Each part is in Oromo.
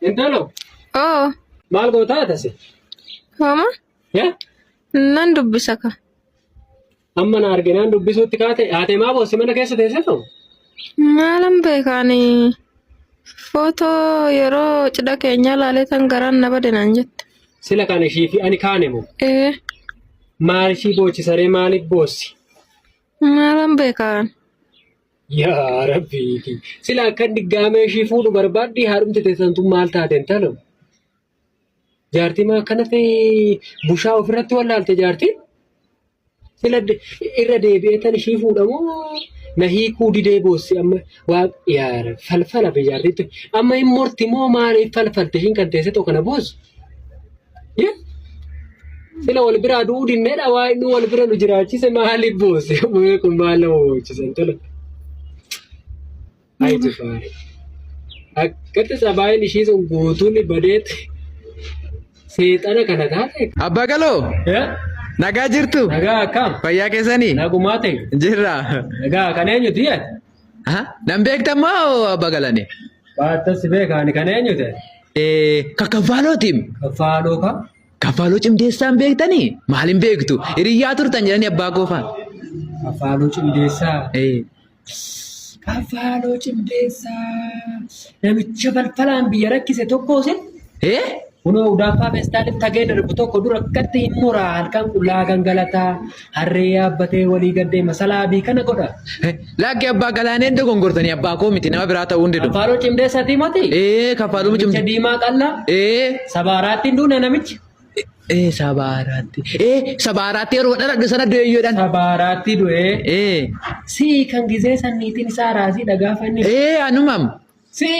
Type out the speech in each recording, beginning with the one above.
Intalo. Oh. Maal gootaa tase? Mama? Ya? Nan dubbisa ka. Amma na arginaan dubbisuutti kaate haatee maa boossi mana keessa teessee ta'u? Maalan beekaani footoo yeroo cidha keenya laalee tan garaan na bade naan jette. Sila kan ishii fi ani kaane moo? Maal ishii boochisaree maaliif boossi? Maalan beekaan. Yaa Rabbi. Sila akka diggaamee ishii fuudhu barbaaddi haadhumti teessantu maal taate intalo? Jaartii maa akkanatti bushaa ofirratti wallaalte jaartii? Sila irra deebi'ee tan ishii fuudhamoo na hiikuu didee boossi amma waa yaa falfala be jaartiitti amma hin morti moo maaliif falfalte ishiin kan teesse tokko na boossu? Sila wal biraa du'uu dinneedha waa inni wal bira nu jiraachise maaliif boosse? Kun maal nama boochisee intalo? Ayti faare. Akkatti sabaayeen ishii sun guutuun badeetti seexana kana taate. Abbaa Galoo. Nagaa jirtu. Nagaa akkam. Fayyaa keessanii. Nagumaa ta'e. Jirra. Nagaa kan eenyuti yaa? Nan beektamaa Abbaa Galanii. Baattas beekaani kan eenyuti? Kaffaalootiim. Kaffaaloo ka? Kaffaaloo cimdeessaan beektanii? Maaliin beektu? Hiriyaa turtan jedhanii abbaa goofaa. Kaffaaloo cimdeessaa. Kaffaaloo cimdeessaa. Namicha falfalaan biyya rakkise tokko sin? Kunoo udaaffaa feestaaliif tagee darbu tokko dura akkatti hin muraa halkan qullaa gangalataa harree yaabbatee walii gaddee masalaabii kana godha. Lakkee abbaa Galaaneen dogongortanii abbaa koo miti nama biraa ta'uu hin didu. Kaffaaloo cimdeessaati moti? Kaffaaloo cimdeessaa. Namicha diimaa qallaa? Sabaaraatti hin duune namichi? Sabaaraatti. Sabaaraatti yeroo dhala sana du'e iyyoodhaan. Sabaaraatti du'e. Si kan gizee sanniitiin isaa raasii dhagaafanni. Anumam. Si.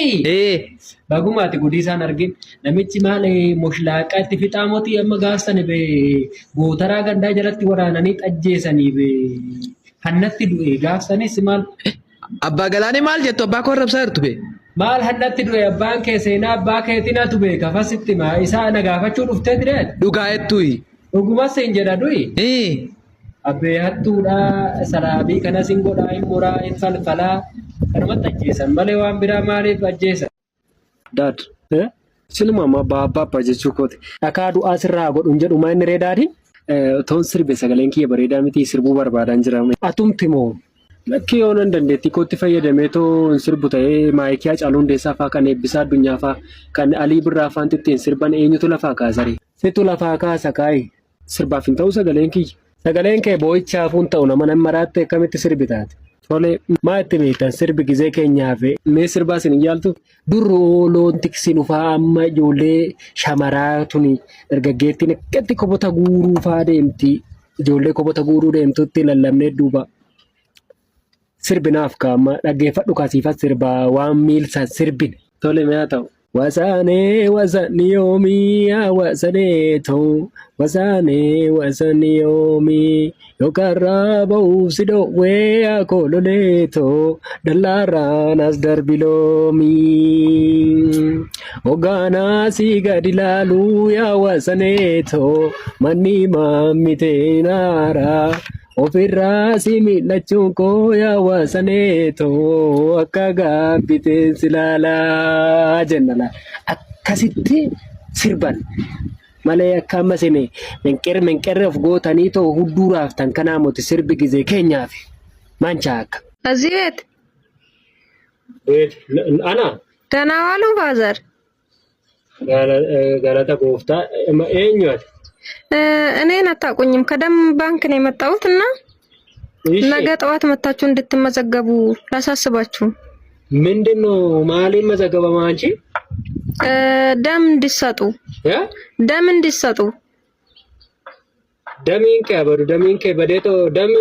Bagumaati gudii isaan argin namichi maal moshilaaqa itti fixaa mootii amma gaafsan gootaraa gandaa jalatti waraananii xajjeesanii hannatti du'e gaafsanis maal. Abbaa Galaanee maal jettu abbaa koo rabsaa jirtu bee. Maal hannatti du'e abbaan kee seenaa abbaa keetiin atu beeka fasitti maa isaa na gaafachuu dhuftee diree. Dhugaa jettuyi. Dhugumas hin jedha du'i. Abbee hattuudha salaabii kanas hin godhaa hin muraa hin falfalaa kanumatti ajjeesan malee waan biraa maaliif ajjeesan. Dad, silma ma baabba jechuu kooti. Dhakaa du'aa sirraa godhuun jedhu maa inni reedaadhi? Toon sirbe sagaleen kiyya bareedaa miti sirbuu barbaadan jira. Atumti moo? Lakkii yoo nan dandeettii kootti fayyadamee too sirbu ta'ee maayikiyaa Haacaaluu Hundeessaa fa'aa kan Eebbisaa Addunyaa fa'aa kan Alii Birraa fa'aan ittiin sirban eenyutu lafaa kaasare? Situ lafaa kaasa kaayi. Sirbaaf hin ta'u sagaleen kiyya. Sagaleen kee boo'ichaaf hin ta'u nama nan maraatte akkamitti sirbi taate? Tole maa itti beektan sirbi gizee keenyaaf mee sirbaa isin hin jaaltu? Duroo loon tiksinu fa'aa amma ijoollee shamaraa tuni dargaggeettiin akkatti kopota guuruu fa'aa deemti. Ijoollee kopota guuruu deemtutti lallabnee duuba. Sirbinaaf kaama dhaggeeffadhu kaasiifas sirbaa waan miilsaan sirbin. Tole mee haa ta'u. Wasaanee wasaani yoomii wasaanee ta'u wasaanee yoomii yookaan raaba'uuf si dhoowwee akololee ta'u dallaaraan as darbi loomii. Hogganaa si gadi laaluu wasaanee ta'u manni maammitee naaraa. Ofirraa si miidhachuun koo wasaanee ta'u akka gaabbitee si laalaa jennala. Akkasitti sirban malee akka amma sini menqerre of gootanii ta'u hudduuraaf tan kanaa moti sirbi gizee keenyaaf manchaa akka. Azibeet. Ana. Ganaa waaluu baazar. Galata gooftaa eenyu ati? እኔን አታውቁኝም ከደም ባንክ ነው የመጣሁት እና ነገ ጠዋት መታችሁ እንድትመዘገቡ ላሳስባችሁ። ምንድነው ማለት መዘገበማ አንቺ? ደም እንዲሰጡ ደሜን ከበደቶ ደም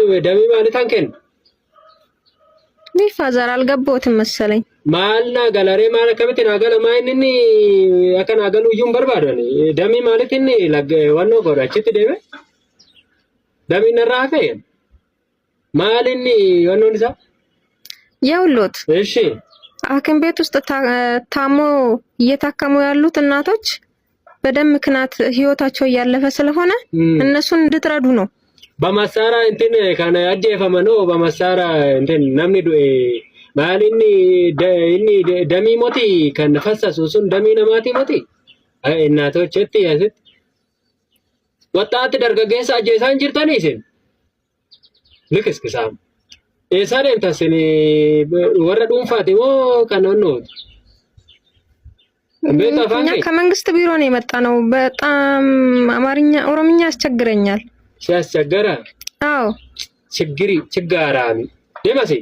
ማለት አንከን ፋዘር አልገባሁትም መሰለኝ። ማልና ገለሬ ማለት ከመቴና ገለ ማይንኒ አከና ገሉ ይሁን በርባዳኒ ደሚ ማለትኒ ለገ ወኖ ጎዳችት ደበ ደሚ ነራፈ ማልኒ ወኖ ንሳ የውሎት እሺ ሐኪም ቤት ውስጥ ታሞ እየታከሙ ያሉት እናቶች በደም ምክንያት ህይወታቸው እያለፈ ስለሆነ እነሱን እንድትረዱ ነው። በመሳራ እንትን ካና ያጀፈመኖ በመሳራ እንትን namni du'e inni damii mootii kan fassasu sun damii namaatii mootii እናቶችtti ያስት ወጣት ደርገገሳ ጄሳን ጅርታኒስን ልክስክሳም ኤሳኔን ታስኒ ወረ ዱንፋቲ ሞ ከነኖት እኛ ከመንግስት ቢሮ ነው የመጣ ነው። በጣም አማርኛ ኦሮምኛ ያስቸግረኛል። ሲያስቸገራ አዎ ችግሪ ችጋራሚ ደማሲ